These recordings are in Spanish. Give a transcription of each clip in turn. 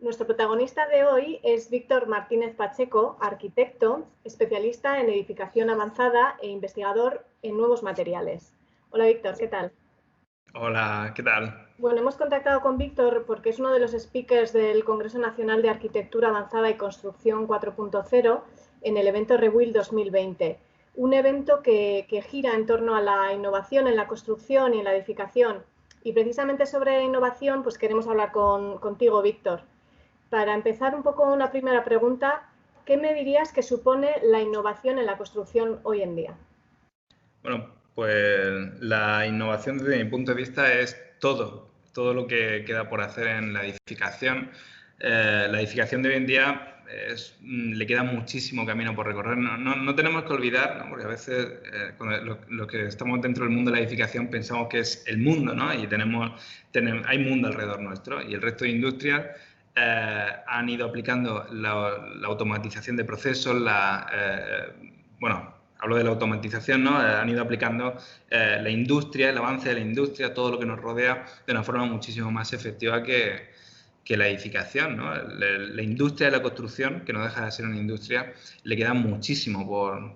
Nuestro protagonista de hoy es Víctor Martínez Pacheco, arquitecto, especialista en edificación avanzada e investigador en nuevos materiales. Hola Víctor, ¿qué tal? Hola, ¿qué tal? Bueno, hemos contactado con Víctor porque es uno de los speakers del Congreso Nacional de Arquitectura Avanzada y Construcción 4.0 en el evento Rebuild 2020. Un evento que gira en torno a la innovación en la construcción y en la edificación. Y precisamente sobre innovación, pues queremos hablar contigo, Víctor. Para empezar un poco una primera pregunta, ¿qué me dirías que supone la innovación en la construcción hoy en día? Bueno, pues la innovación desde mi punto de vista es todo lo que queda por hacer en la edificación. La edificación de hoy en día le queda muchísimo camino por recorrer. No tenemos que olvidar, ¿no? Porque a veces los que estamos dentro del mundo de la edificación pensamos que es el mundo, ¿no? Y hay mundo alrededor nuestro y el resto de industrias han ido aplicando la automatización de procesos, hablo de la automatización, ¿no? Han ido aplicando la industria, el avance de la industria, todo lo que nos rodea de una forma muchísimo más efectiva que la edificación, ¿no? La industria de la construcción, que no deja de ser una industria, le queda muchísimo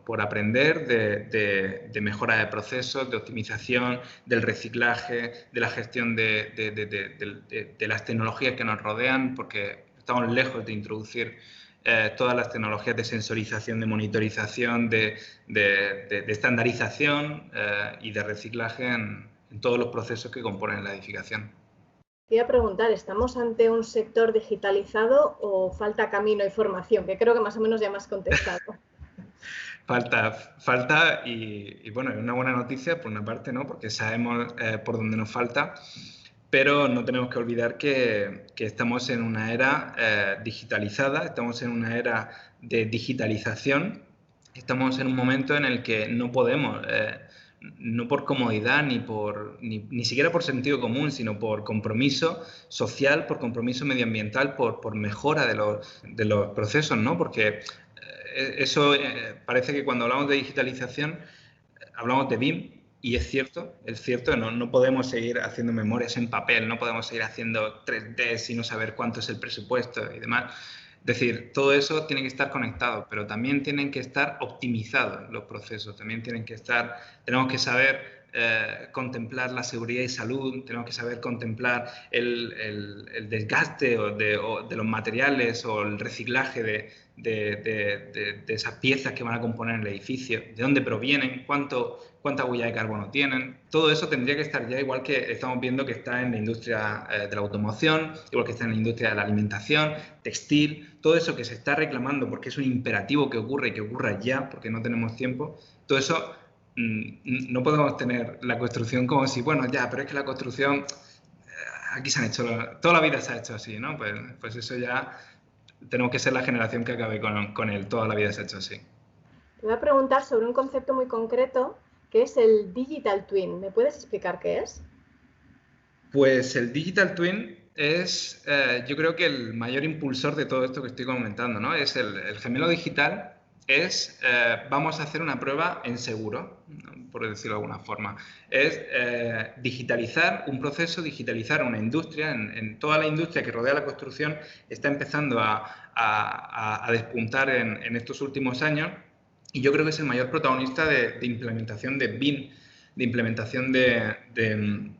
por aprender de mejora de procesos, de optimización, del reciclaje, de la gestión de las tecnologías que nos rodean, porque estamos lejos de introducir todas las tecnologías de sensorización, de monitorización, de estandarización y de reciclaje en todos los procesos que componen la edificación. Te iba a preguntar, ¿estamos ante un sector digitalizado o falta camino y formación? Que creo que más o menos ya me has contestado. Falta y bueno, es una buena noticia por una parte, ¿no? Porque sabemos por dónde nos falta, pero no tenemos que olvidar que estamos en una era digitalizada, estamos en una era de digitalización, estamos en un momento en el que no podemos, no por comodidad ni siquiera por sentido común, sino por compromiso social, por compromiso medioambiental, por mejora de los procesos, ¿no? Porque eso parece que cuando hablamos de digitalización hablamos de BIM y es cierto, no podemos seguir haciendo memorias en papel, no podemos seguir haciendo 3D y no saber cuánto es el presupuesto y demás. Es decir, todo eso tiene que estar conectado, pero también tienen que estar optimizados los procesos, tenemos que saber contemplar la seguridad y salud, tenemos que saber contemplar el desgaste de los materiales o el reciclaje de esas piezas que van a componer el edificio, de dónde provienen, cuánta huella de carbono tienen. Todo eso tendría que estar ya igual que estamos viendo que está en la industria de la automoción, igual que está en la industria de la alimentación, textil, todo eso que se está reclamando porque es un imperativo que ocurre y que ocurra ya porque no tenemos tiempo. Todo eso no podemos tener la construcción como si, bueno, ya, pero es que la construcción aquí se han hecho, toda la vida se ha hecho así, ¿no? Pues eso ya tenemos que ser la generación que acabe con él, toda la vida se ha hecho así. Te voy a preguntar sobre un concepto muy concreto que es el Digital Twin. ¿Me puedes explicar qué es? Pues el Digital Twin es, yo creo que el mayor impulsor de todo esto que estoy comentando, ¿no? Es el gemelo digital, vamos a hacer una prueba en seguro, ¿no? Por decirlo de alguna forma. Es digitalizar un proceso, digitalizar una industria, en toda la industria que rodea la construcción está empezando a despuntar en estos últimos años y yo creo que es el mayor protagonista de implementación de BIM, de implementación del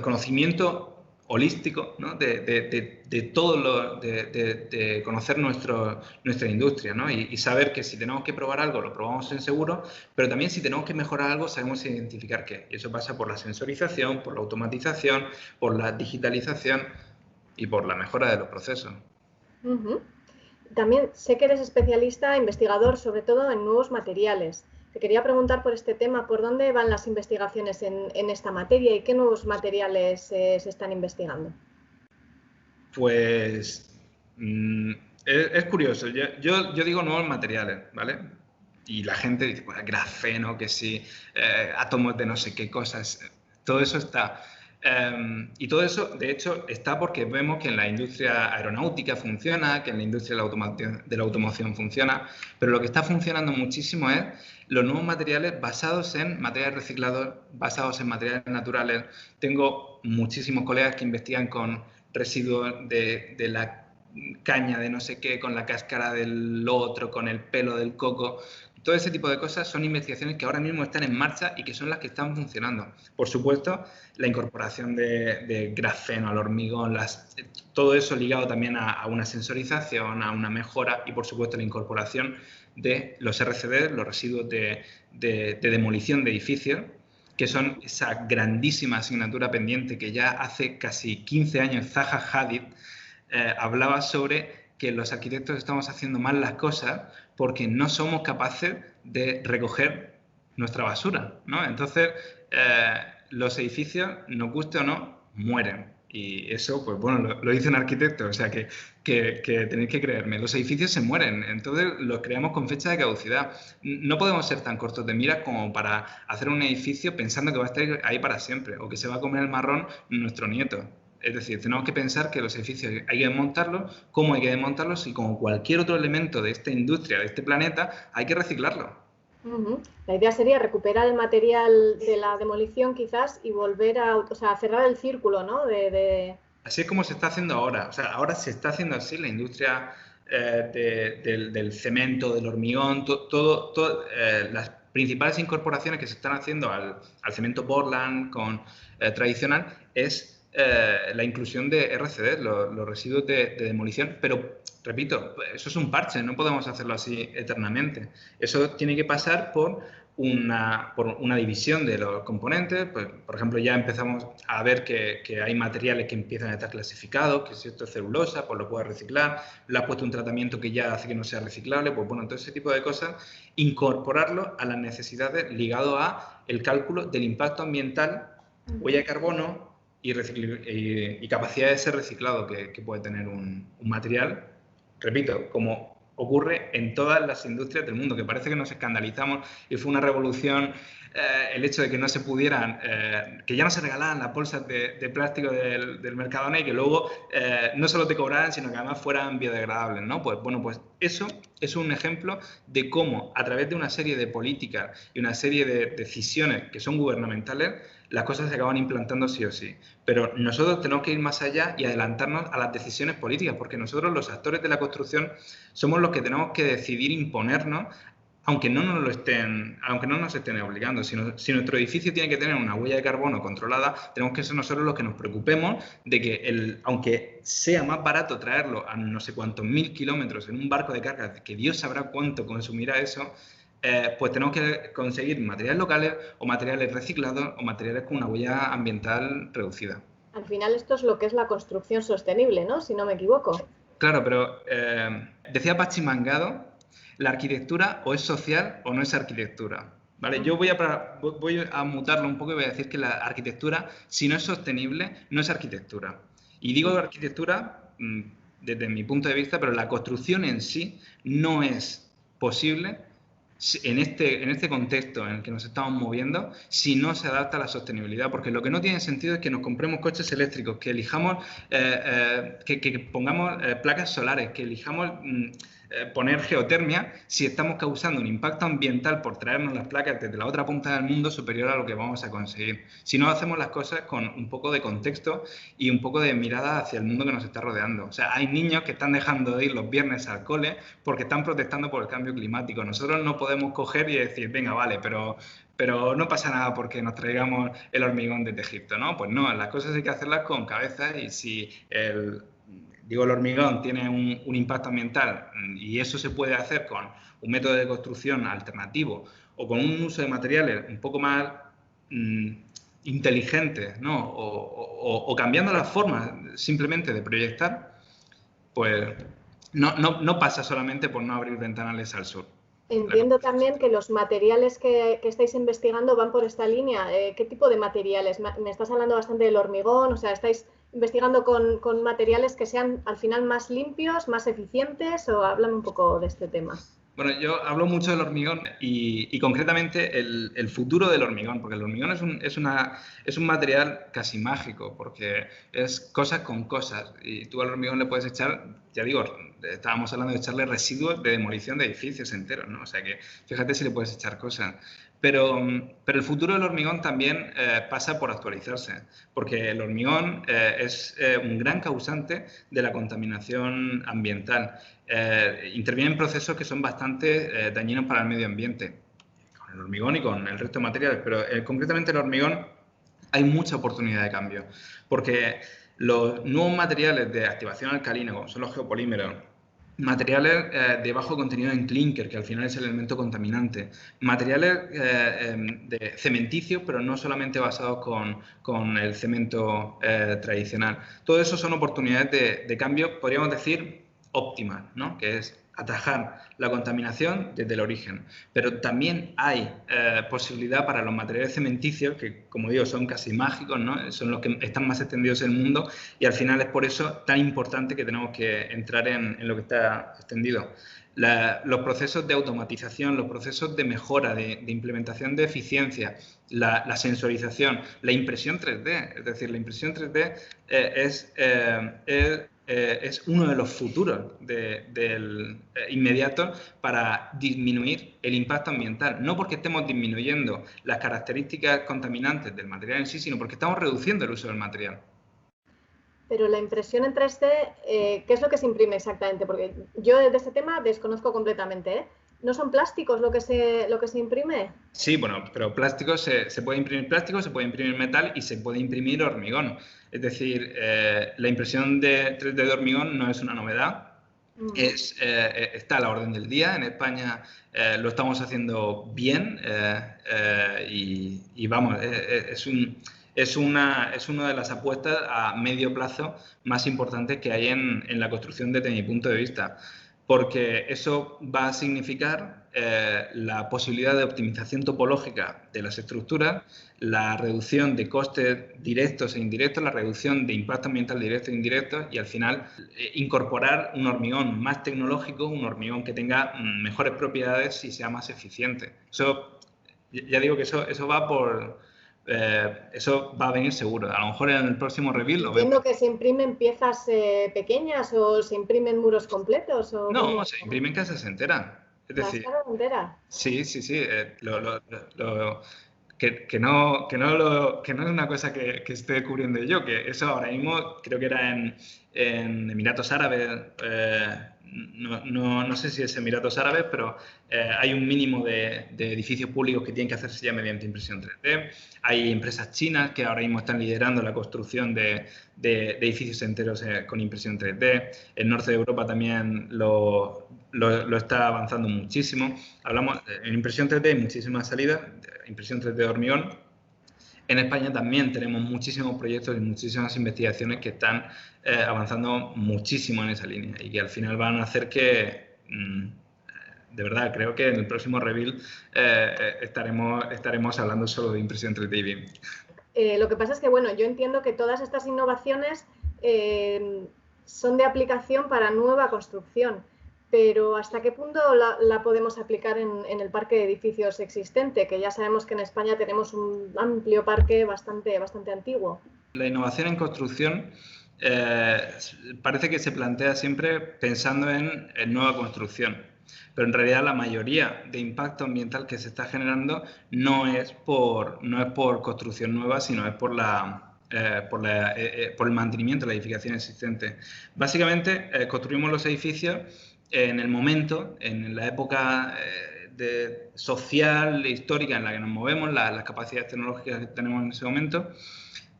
conocimiento holístico, ¿no? de todo de conocer nuestra industria, ¿no? Y saber que si tenemos que probar algo, lo probamos en seguro, pero también si tenemos que mejorar algo, sabemos identificar qué. Y eso pasa por la sensorización, por la automatización, por la digitalización y por la mejora de los procesos. También sé que eres especialista, investigador, sobre todo en nuevos materiales. Te quería preguntar por este tema, ¿por dónde van las investigaciones en esta materia y qué nuevos materiales se están investigando? Pues es curioso. Yo digo nuevos materiales, ¿vale? Y la gente dice, pues, grafeno, que sí, átomos de no sé qué cosas. Todo eso está. Y todo eso, de hecho, está porque vemos que en la industria aeronáutica funciona, que en la industria de la automoción funciona, pero lo que está funcionando muchísimo es los nuevos materiales basados en materiales reciclados, basados en materiales naturales. Tengo muchísimos colegas que investigan con residuos de la caña de no sé qué, con la cáscara del otro, con el pelo del coco. Todo ese tipo de cosas son investigaciones que ahora mismo están en marcha y que son las que están funcionando. Por supuesto, la incorporación de grafeno al hormigón, todo eso ligado también a una sensorización, a una mejora y, por supuesto, la incorporación de los RCD, los residuos de demolición de edificios, que son esa grandísima asignatura pendiente que ya hace casi 15 años Zaha Hadid hablaba sobre que los arquitectos estamos haciendo mal las cosas porque no somos capaces de recoger nuestra basura, ¿no? Entonces, los edificios, nos guste o no, mueren. Y eso, pues bueno, lo dice un arquitecto, o sea que tenéis que creerme. Los edificios se mueren, entonces los creamos con fecha de caducidad. No podemos ser tan cortos de miras como para hacer un edificio pensando que va a estar ahí para siempre o que se va a comer el marrón nuestro nieto. Es decir, tenemos que pensar que los edificios hay que desmontarlos, cómo hay que desmontarlos y como cualquier otro elemento de esta industria, de este planeta, hay que reciclarlo. La idea sería recuperar el material de la demolición quizás y volver a cerrar el círculo, ¿no? Así es como se está haciendo ahora. O sea, ahora se está haciendo así la industria del cemento, del hormigón, las principales incorporaciones que se están haciendo al cemento Portland tradicional es la inclusión de RCD, los residuos de demolición, pero repito, eso es un parche, no podemos hacerlo así eternamente. Eso tiene que pasar por una división de los componentes. Pues, por ejemplo, ya empezamos a ver que hay materiales que empiezan a estar clasificados, que si esto es celulosa, pues lo puedes reciclar, le has puesto un tratamiento que ya hace que no sea reciclable, pues bueno, todo ese tipo de cosas, incorporarlo a las necesidades ligado a el cálculo del impacto ambiental, huella de carbono y capacidad de ser reciclado que puede tener un material, repito, como ocurre en todas las industrias del mundo, que parece que nos escandalizamos y fue una revolución el hecho de que no se pudieran, que ya no se regalaran las bolsas de plástico del Mercadona y que luego no solo te cobraran, sino que además fueran biodegradables, ¿no? Pues bueno, pues eso es un ejemplo de cómo a través de una serie de políticas y una serie de decisiones que son gubernamentales, las cosas se acaban implantando sí o sí. Pero nosotros tenemos que ir más allá y adelantarnos a las decisiones políticas, porque nosotros, los actores de la construcción, somos los que tenemos que decidir imponernos, aunque no nos estén obligando. Si nuestro edificio tiene que tener una huella de carbono controlada, tenemos que ser nosotros los que nos preocupemos de que, aunque sea más barato traerlo a no sé cuántos 1000 kilómetros en un barco de carga, que Dios sabrá cuánto consumirá eso, pues tenemos que conseguir materiales locales o materiales reciclados o materiales con una huella ambiental reducida. Al final esto es lo que es la construcción sostenible, ¿no? Si no me equivoco. Claro, pero decía Pachi Mangado, la arquitectura o es social o no es arquitectura. ¿Vale? Yo voy a mutarlo un poco y voy a decir que la arquitectura, si no es sostenible, no es arquitectura. Y digo arquitectura desde mi punto de vista, pero la construcción en sí no es posible en este contexto en el que nos estamos moviendo si no se adapta a la sostenibilidad, porque lo que no tiene sentido es que nos compremos coches eléctricos, que elijamos, que pongamos placas solares, que elijamos poner geotermia si estamos causando un impacto ambiental por traernos las placas desde la otra punta del mundo superior a lo que vamos a conseguir. Si no hacemos las cosas con un poco de contexto y un poco de mirada hacia el mundo que nos está rodeando. O sea, hay niños que están dejando de ir los viernes al cole porque están protestando por el cambio climático. Nosotros no podemos coger y decir, venga, vale, pero no pasa nada porque nos traigamos el hormigón desde Egipto, ¿no? Pues no, las cosas hay que hacerlas con cabeza y si el hormigón tiene un impacto ambiental y eso se puede hacer con un método de construcción alternativo o con un uso de materiales un poco más inteligentes, ¿no? O cambiando las formas simplemente de proyectar, pues no pasa solamente por no abrir ventanales al sur. Entiendo también que los materiales que estáis investigando van por esta línea. ¿Qué tipo de materiales? Me estás hablando bastante del hormigón, o sea, ¿estáis investigando con materiales que sean al final más limpios, más eficientes? O háblame un poco de este tema. Bueno, yo hablo mucho del hormigón y concretamente el futuro del hormigón, porque el hormigón es un material casi mágico, porque es cosas con cosas. Y tú al hormigón le puedes echar, ya digo, estábamos hablando de echarle residuos de demolición de edificios enteros, ¿no? O sea que fíjate si le puedes echar cosas. Pero el futuro del hormigón también pasa por actualizarse, porque el hormigón es un gran causante de la contaminación ambiental. Interviene en procesos que son bastante dañinos para el medio ambiente, con el hormigón y con el resto de materiales, pero concretamente el hormigón hay mucha oportunidad de cambio, porque los nuevos materiales de activación alcalina, como son los geopolímeros, materiales de bajo contenido en clínker, que al final es el elemento contaminante, materiales de cementicios, pero no solamente basados con el cemento tradicional. Todo eso son oportunidades de cambio, podríamos decir, óptimas, ¿no? Que es atajar la contaminación desde el origen. Pero también hay posibilidad para los materiales cementicios, que como digo son casi mágicos, ¿no? Son los que están más extendidos en el mundo, y al final es por eso tan importante que tenemos que entrar en lo que está extendido. Los procesos de automatización, los procesos de mejora, de implementación de eficiencia, la sensorización, la impresión 3D, es decir, la impresión 3D es uno de los futuros del inmediato para disminuir el impacto ambiental. No porque estemos disminuyendo las características contaminantes del material en sí, sino porque estamos reduciendo el uso del material. Pero la impresión en 3D, ¿qué es lo que se imprime exactamente? Porque yo de este tema desconozco completamente, ¿eh? ¿No son plásticos lo que se imprime? Sí, bueno, pero plástico se puede imprimir plástico, se puede imprimir metal y se puede imprimir hormigón. Es decir, la impresión de 3D de hormigón no es una novedad. Está a la orden del día. En España lo estamos haciendo bien y vamos, es una de las apuestas a medio plazo más importantes que hay en la construcción desde mi punto de vista, porque eso va a significar la posibilidad de optimización topológica de las estructuras, la reducción de costes directos e indirectos, la reducción de impacto ambiental directo e indirecto, y al final incorporar un hormigón más tecnológico, un hormigón que tenga mejores propiedades y sea más eficiente. Eso, ya digo que eso va por... eso va a venir seguro. A lo mejor en el próximo reveal lo vemos. Entiendo que se imprimen piezas pequeñas o se imprimen muros completos. ¿O no, cómo? se imprimen casas enteras. Es decir, ¿La escala entera? sí. Que no es una cosa que esté descubriendo yo, que eso ahora mismo creo que era en Emiratos Árabes, no sé si es Emiratos Árabes, pero hay un mínimo de edificios públicos que tienen que hacerse ya mediante impresión 3D. Hay empresas chinas que ahora mismo están liderando la construcción de edificios enteros con impresión 3D. El norte de Europa también lo está avanzando muchísimo. Hablamos en impresión 3D, hay muchísimas salidas, impresión 3D de hormigón. En España también tenemos muchísimos proyectos y muchísimas investigaciones que están avanzando muchísimo en esa línea y que al final van a hacer que, de verdad, creo que en el próximo reveal estaremos hablando solo de impresión 3D y BIM. Lo que pasa es que, bueno, yo entiendo que todas estas innovaciones son de aplicación para nueva construcción, pero ¿hasta qué punto la podemos aplicar en el parque de edificios existente? Que ya sabemos que en España tenemos un amplio parque bastante antiguo. La innovación en construcción parece que se plantea siempre pensando en nueva construcción, pero en realidad la mayoría de impacto ambiental que se está generando no es por construcción nueva, sino es por el mantenimiento de la edificación existente. Básicamente, construimos los edificios en el momento, en la época social, histórica en la que nos movemos, las capacidades tecnológicas que tenemos en ese momento,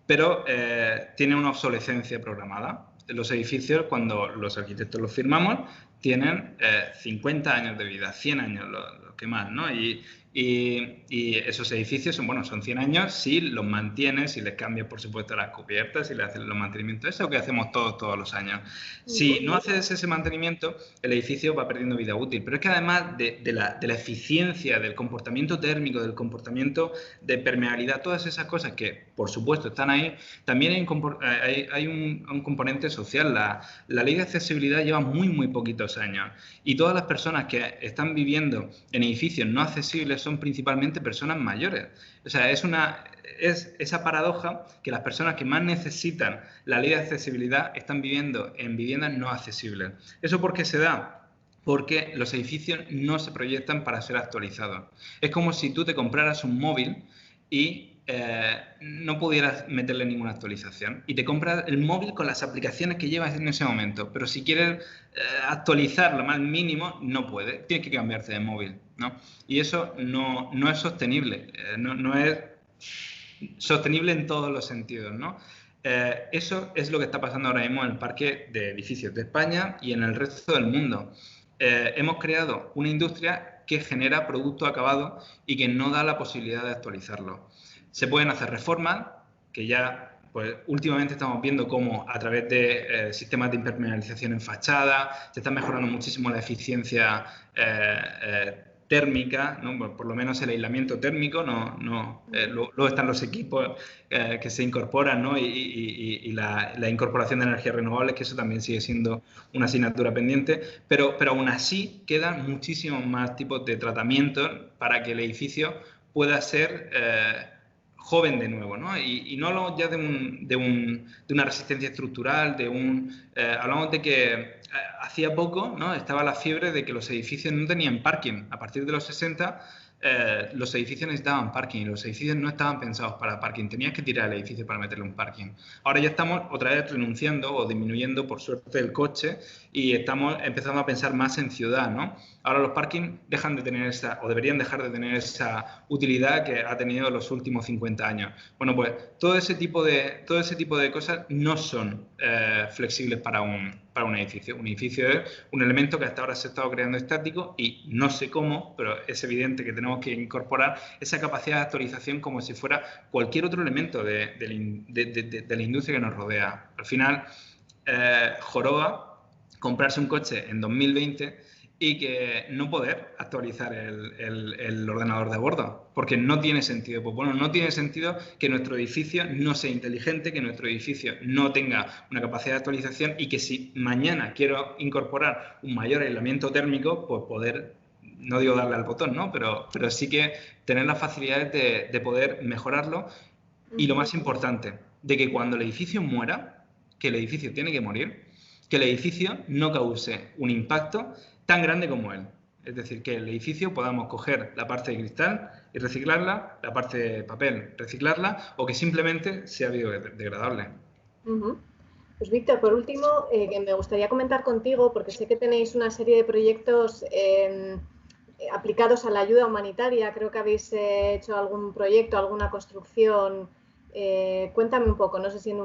pero tiene una obsolescencia programada. Los edificios, cuando los arquitectos los firmamos, tienen 50 años de vida, 100 años lo que más, ¿no? Y esos edificios son 100 años si los mantienes, si les cambias, por supuesto, las cubiertas, si le haces los mantenimientos. Eso que hacemos todos los años. Si no haces ese mantenimiento, el edificio va perdiendo vida útil. Pero es que además de la eficiencia, del comportamiento térmico, del comportamiento de permeabilidad, todas esas cosas que, por supuesto, están ahí, también hay un componente social. La ley de accesibilidad lleva muy poquitos años. Y todas las personas que están viviendo en edificios no accesibles son principalmente personas mayores. O sea, es esa paradoja que las personas que más necesitan la ley de accesibilidad están viviendo en viviendas no accesibles. ¿Eso por qué se da? porque los edificios no se proyectan para ser actualizados. Es como si tú te compraras un móvil y no pudieras meterle ninguna actualización. Y te compras el móvil con las aplicaciones que llevas en ese momento. Pero si quieres actualizar lo más mínimo, no puedes. Tienes que cambiarte de móvil, ¿no? Y eso no es sostenible. No es sostenible en todos los sentidos, ¿no? Eso es lo que está pasando ahora mismo en el parque de edificios de España y en el resto del mundo. Hemos creado una industria que genera producto acabado y que no da la posibilidad de actualizarlo. Se pueden hacer reformas, que ya pues, últimamente estamos viendo cómo a través de sistemas de impermeabilización en fachada se está mejorando muchísimo la eficiencia térmica, ¿no? Por lo menos el aislamiento térmico, luego están los equipos que se incorporan, ¿no? y la incorporación de energías renovables, que eso también sigue siendo una asignatura pendiente, pero aún así quedan muchísimos más tipos de tratamientos para que el edificio pueda ser joven de nuevo, ¿no? Y no hablamos ya de una resistencia estructural, hablamos de que hacía poco, ¿no? Estaba la fiebre de que los edificios no tenían parking. A partir de los 60, los edificios necesitaban parking y los edificios no estaban pensados para parking. Tenías que tirar el edificio para meterle un parking. Ahora ya estamos otra vez renunciando o disminuyendo, por suerte, el coche y estamos empezando a pensar más en ciudad, ¿no? Ahora los parkings dejan de tener deberían dejar de tener esa utilidad que ha tenido los últimos 50 años. Bueno, pues todo ese tipo de cosas no son flexibles para un edificio. Un edificio es un elemento que hasta ahora se ha estado creando estático y no sé cómo, pero es evidente que tenemos que incorporar esa capacidad de actualización como si fuera cualquier otro elemento de la industria que nos rodea. Al final, joroba comprarse un coche en 2020 y que no poder actualizar el ordenador de a bordo, porque no tiene sentido. Pues bueno, no tiene sentido que nuestro edificio no sea inteligente, que nuestro edificio no tenga una capacidad de actualización y que si mañana quiero incorporar un mayor aislamiento térmico, pues poder, no digo darle al botón, ¿no? Pero sí que tener las facilidades de poder mejorarlo. Y lo más importante, de que cuando el edificio muera, que el edificio tiene que morir, que el edificio no cause un impacto tan grande como él. Es decir, que el edificio podamos coger la parte de cristal y reciclarla, la parte de papel reciclarla, o que simplemente sea biodegradable. Pues Víctor, por último, que me gustaría comentar contigo, porque sé que tenéis una serie de proyectos aplicados a la ayuda humanitaria. Creo que habéis hecho algún proyecto, alguna construcción. Cuéntame un poco, no sé si en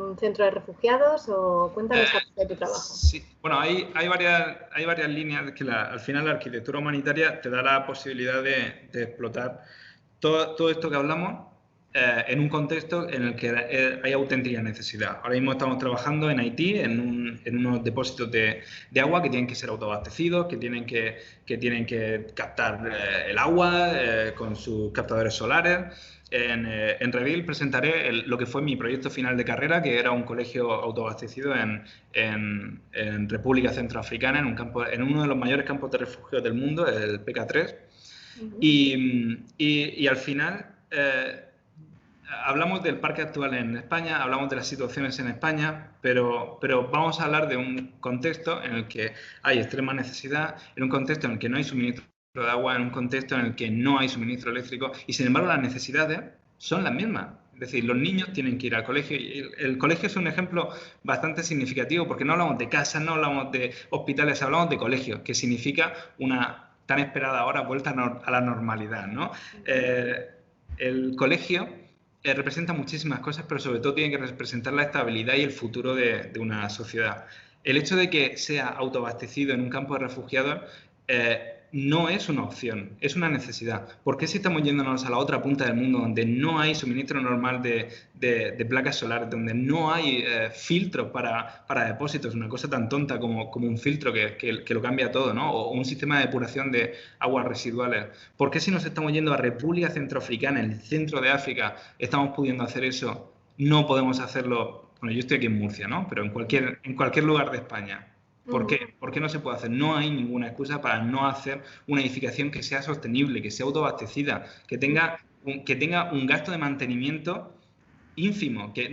un centro de refugiados o cuéntame esta parte de tu trabajo. Sí, bueno, hay varias líneas que al final la arquitectura humanitaria te da la posibilidad de explotar todo esto que hablamos en un contexto en el que hay auténtica necesidad. Ahora mismo estamos trabajando en Haití en unos depósitos de agua que tienen que ser autoabastecidos, que tienen que captar el agua con sus captadores solares. En Reville presentaré lo que fue mi proyecto final de carrera, que era un colegio autoabastecido en República Centroafricana, en uno de los mayores campos de refugios del mundo, el PK3. Y al final hablamos del parque actual en España, hablamos de las situaciones en España, pero vamos a hablar de un contexto en el que hay extrema necesidad, en un contexto en el que no hay suministro de agua, en un contexto en el que no hay suministro eléctrico y sin embargo las necesidades son las mismas. Es decir, los niños tienen que ir al colegio y el colegio es un ejemplo bastante significativo porque no hablamos de casas, no hablamos de hospitales, hablamos de colegios, que significa una tan esperada ahora vuelta a la normalidad, ¿no? El colegio representa muchísimas cosas, pero sobre todo tiene que representar la estabilidad y el futuro de una sociedad. El hecho de que sea autoabastecido en un campo de refugiados no es una opción, es una necesidad. ¿Por qué si estamos yéndonos a la otra punta del mundo donde no hay suministro normal de placas solares, donde no hay filtros para depósitos, una cosa tan tonta como un filtro que lo cambia todo, ¿no? O un sistema de depuración de aguas residuales? ¿Por qué si nos estamos yendo a República Centroafricana, en el centro de África, estamos pudiendo hacer eso? No podemos hacerlo. Bueno, yo estoy aquí en Murcia, ¿no? Pero en cualquier lugar de España. ¿Por qué? ¿Por qué no se puede hacer? No hay ninguna excusa para no hacer una edificación que sea sostenible, que sea autoabastecida, que tenga un gasto de mantenimiento ínfimo, que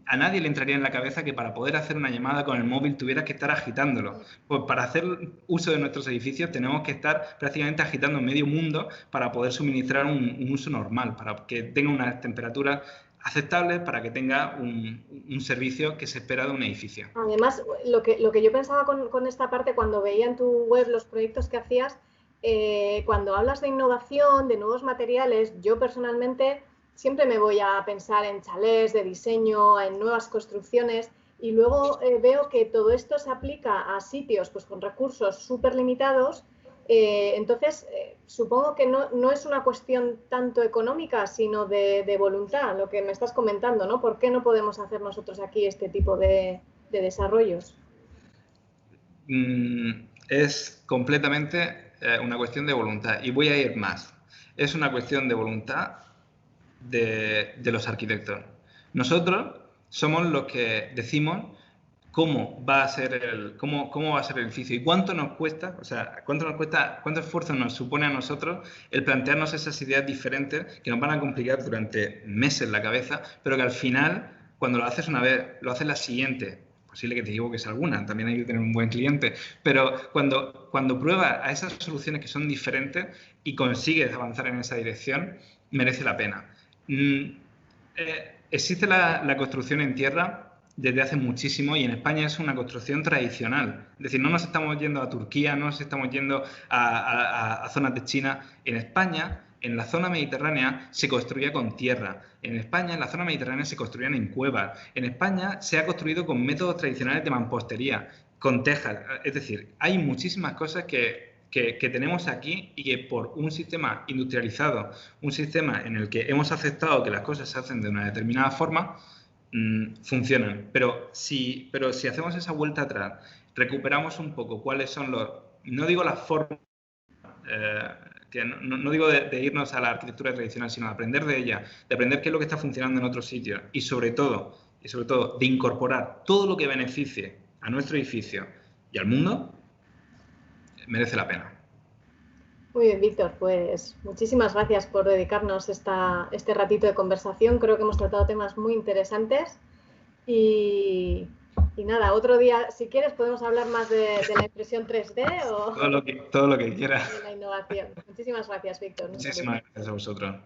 a nadie le entraría en la cabeza que para poder hacer una llamada con el móvil tuvieras que estar agitándolo. Pues para hacer uso de nuestros edificios tenemos que estar prácticamente agitando medio mundo para poder suministrar un uso normal, para que tenga unas temperaturas aceptables, para que tenga un servicio que se espera de un edificio. Además, lo que yo pensaba con esta parte cuando veía en tu web los proyectos que hacías, cuando hablas de innovación, de nuevos materiales, yo personalmente siempre me voy a pensar en chalés de diseño, en nuevas construcciones, y luego veo que todo esto se aplica a sitios pues, con recursos súper limitados. Entonces, supongo que no es una cuestión tanto económica, sino de voluntad, lo que me estás comentando, ¿no? ¿Por qué no podemos hacer nosotros aquí este tipo de desarrollos? Es completamente una cuestión de voluntad. Y voy a ir más. Es una cuestión de voluntad de los arquitectos. Nosotros somos los que decimos cómo va a ser el edificio y cuánto nos cuesta, o sea, cuánto esfuerzo nos supone a nosotros el plantearnos esas ideas diferentes que nos van a complicar durante meses la cabeza, pero que al final, cuando lo haces una vez, lo haces la siguiente. Posible que te equivoques alguna, también hay que tener un buen cliente, pero cuando pruebas a esas soluciones que son diferentes y consigues avanzar en esa dirección, merece la pena. Existe la construcción en tierra desde hace muchísimo y en España es una construcción tradicional. Es decir, no nos estamos yendo a Turquía, no nos estamos yendo a zonas de China. En España, en la zona mediterránea, se construía con tierra. En España, en la zona mediterránea, se construían en cuevas. En España se ha construido con métodos tradicionales de mampostería, con tejas. Es decir, hay muchísimas cosas que tenemos aquí y que por un sistema industrializado, un sistema en el que hemos aceptado que las cosas se hacen de una determinada forma, funcionan. Pero si hacemos esa vuelta atrás, recuperamos un poco cuáles son no digo las formas, que no digo de irnos a la arquitectura tradicional, sino de aprender de ella, de aprender qué es lo que está funcionando en otros sitios y sobre todo de incorporar todo lo que beneficie a nuestro edificio y al mundo, merece la pena. Muy bien, Víctor, pues muchísimas gracias por dedicarnos este ratito de conversación. Creo que hemos tratado temas muy interesantes y nada, otro día, si quieres, podemos hablar más de la impresión 3D o todo lo que quiera. de la innovación. Muchísimas gracias, Víctor. Muchísimas gracias a vosotros.